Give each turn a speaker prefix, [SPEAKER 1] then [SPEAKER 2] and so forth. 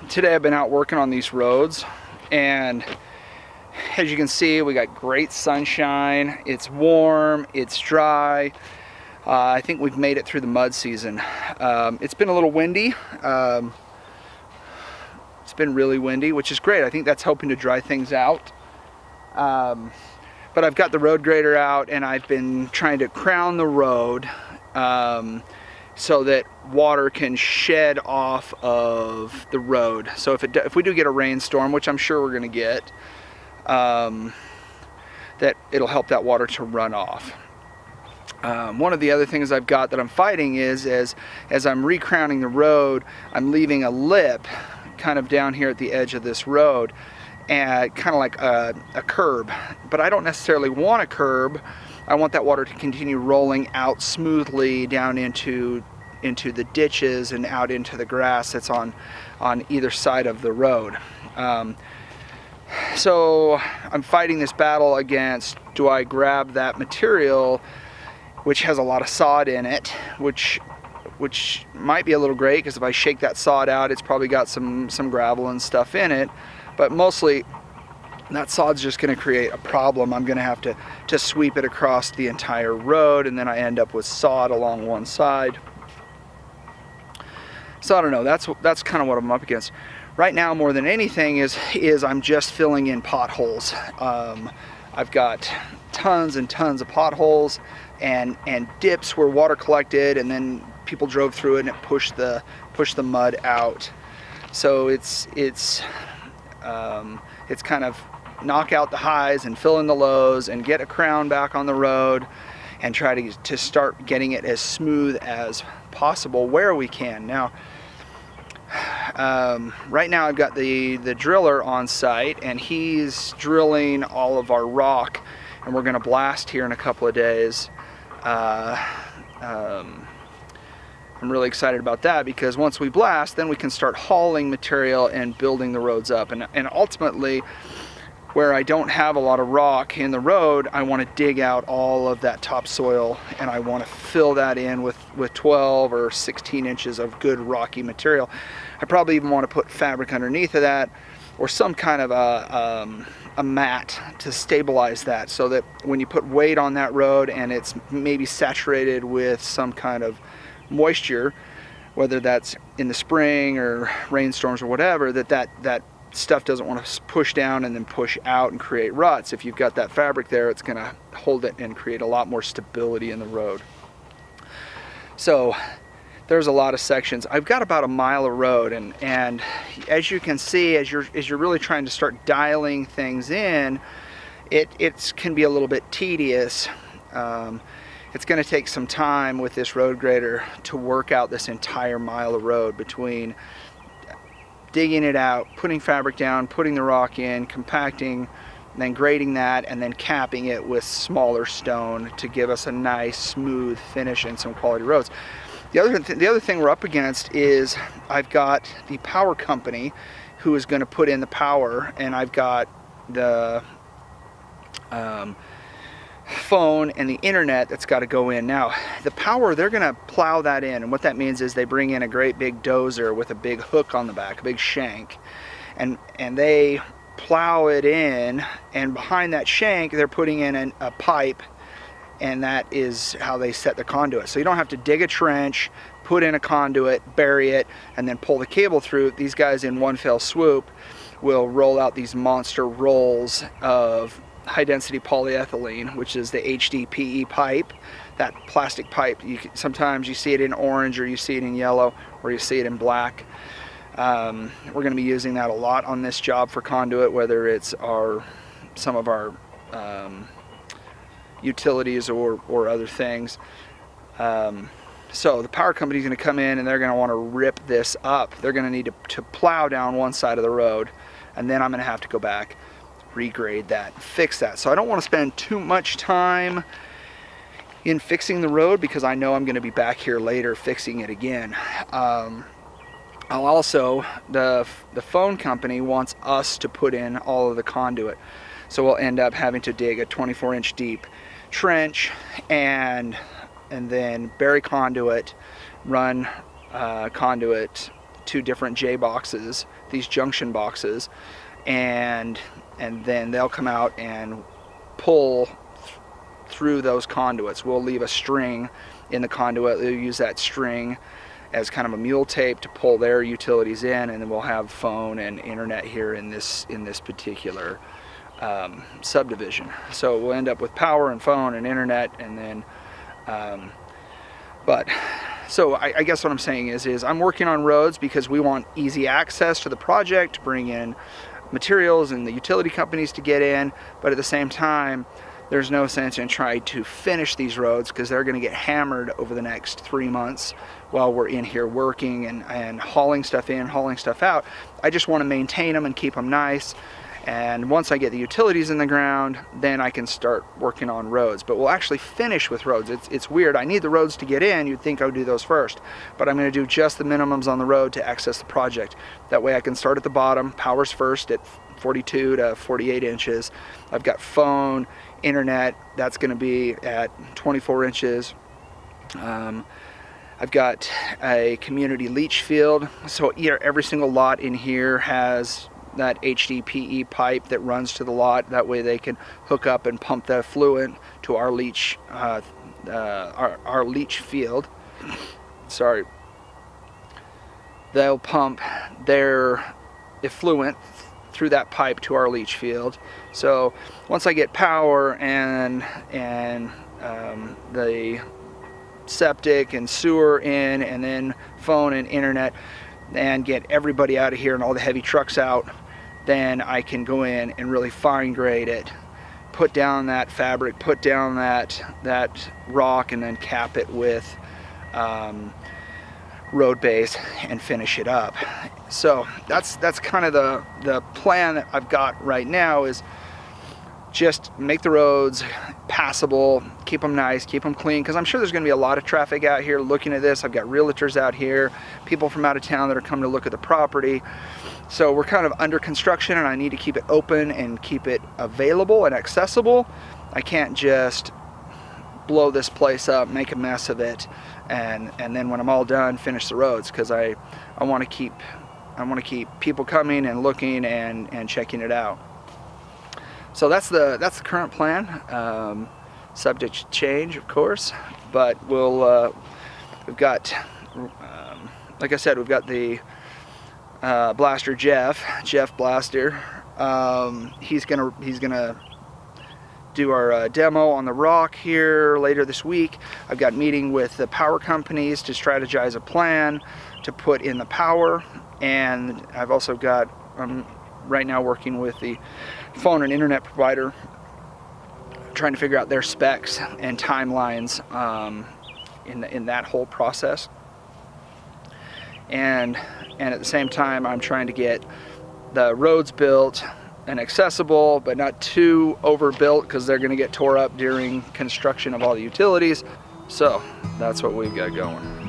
[SPEAKER 1] today I've been out working on these roads, and as you can see, we got great sunshine. It's warm, it's dry. I think we've made it through the mud season. It's been a little windy. It's been really windy, which is great. I think that's helping to dry things out. But I've got the road grader out, and I've been trying to crown the road so that water can shed off of the road. So if we do get a rainstorm, which I'm sure we're going to get, that it'll help that water to run off. One of the other things I've got that I'm fighting is as I'm recrowning the road, I'm leaving a lip kind of down here at the edge of this road, and kind of like a curb. But I don't necessarily want a curb. I want that water to continue rolling out smoothly down into the ditches and out into the grass that's on either side of the road. So I'm fighting this battle against, do I grab that material which has a lot of sod in it, which might be a little great, because if I shake that sod out, it's probably got some gravel and stuff in it, but mostly that sod's just going to create a problem. I'm going to have to sweep it across the entire road, and then I end up with sod along one side. So I don't know, that's kind of what I'm up against. Right now, more than anything, is I'm just filling in potholes. I've got tons and tons of potholes and dips where water collected, and then people drove through it and it pushed the mud out. So it's kind of knock out the highs and fill in the lows and get a crown back on the road and try to start getting it as smooth as possible where we can. Now, right now I've got the driller on site, and he's drilling all of our rock, and we're going to blast here in a couple of days. I'm really excited about that, because once we blast, then we can start hauling material and building the roads up. And ultimately, where I don't have a lot of rock in the road, I want to dig out all of that topsoil, and I want to fill that in with 12 or 16 inches of good rocky material. I probably even want to put fabric underneath of that, or some kind of a mat to stabilize that, so that when you put weight on that road and it's maybe saturated with some kind of moisture, whether that's in the spring or rainstorms or whatever, that stuff doesn't want to push down and then push out and create ruts. If you've got that fabric there, it's going to hold it and create a lot more stability in the road. So there's a lot of sections. I've got about a mile of road, and as you can see, as you're really trying to start dialing things in, it can be a little bit tedious. It's going to take some time with this road grader to work out this entire mile of road, between digging it out, putting fabric down, putting the rock in, compacting, and then grading that, and then capping it with smaller stone to give us a nice smooth finish and some quality roads. The other thing we're up against is I've got the power company who is going to put in the power, and I've got the phone and the internet that's got to go in. Now, the power, they're going to plow that in, and what that means is they bring in a great big dozer with a big hook on the back, a big shank, and they plow it in, and behind that shank they're putting in a pipe, and that is how they set the conduit. So you don't have to dig a trench, put in a conduit, bury it, and then pull the cable through. These guys, in one fell swoop, will roll out these monster rolls of high density polyethylene, which is the HDPE pipe, that plastic pipe. Sometimes you see it in orange, or you see it in yellow, or you see it in black. We're going to be using that a lot on this job for conduit, whether it's some of our utilities or other things. So the power company is going to come in, and they're going to want to rip this up. They're going to need to plow down one side of the road, and then I'm going to have to go back, regrade that, fix that. So I don't want to spend too much time in fixing the road, because I know I'm going to be back here later fixing it again. I'll also, the phone company wants us to put in all of the conduit, so we'll end up having to dig a 24-inch deep trench and then bury conduit, run conduit 2 different J boxes, these junction boxes, and then they'll come out and pull through those conduits. We'll leave a string in the conduit. They'll use that string as kind of a mule tape to pull their utilities in, and then we'll have phone and internet here in this particular subdivision. So we'll end up with power and phone and internet, and then so I guess what I'm saying is I'm working on roads because we want easy access to the project, to bring in materials and the utility companies to get in, but at the same time there's no sense in trying to finish these roads because they're going to get hammered over the next 3 months while we're in here working and hauling stuff in, hauling stuff out. I just want to maintain them and keep them nice, and once I get the utilities in the ground, then I can start working on roads. But we'll actually finish with roads. It's weird. I need the roads to get in. You'd think I would do those first, but I'm going to do just the minimums on the road to access the project. That way I can start at the bottom, power's first at 42 to 48 inches. I've got phone, internet, that's going to be at 24 inches. I've got a community leach field, so every single lot in here has that HDPE pipe that runs to the lot. That way they can hook up and pump that effluent to our leach our leach field. Sorry. They'll pump their effluent through that pipe to our leach field. So once I get power and the septic and sewer in, and then phone and internet, and get everybody out of here and all the heavy trucks out, then I can go in and really fine grade it, put down that fabric, put down that rock, and then cap it with road base and finish it up. So that's kind of the plan that I've got right now, is just make the roads passable, keep them nice, keep them clean, because I'm sure there's going to be a lot of traffic out here looking at this. I've got realtors out here, people from out of town that are coming to look at the property. So we're kind of under construction, and I need to keep it open and keep it available and accessible. I can't just blow this place up, make a mess of it, and then when I'm all done, finish the roads, because I want to keep people coming and looking and checking it out. So that's the current plan, subject to change, of course, but we've got, like I said, we've got the Blaster Jeff Blaster. He's gonna do our demo on the rock here later this week. I've got a meeting with the power companies to strategize a plan to put in the power, and I've also got right now working with the phone and internet provider, trying to figure out their specs and timelines in that whole process. And at the same time, I'm trying to get the roads built and accessible, but not too overbuilt, because they're going to get tore up during construction of all the utilities. So that's what we've got going.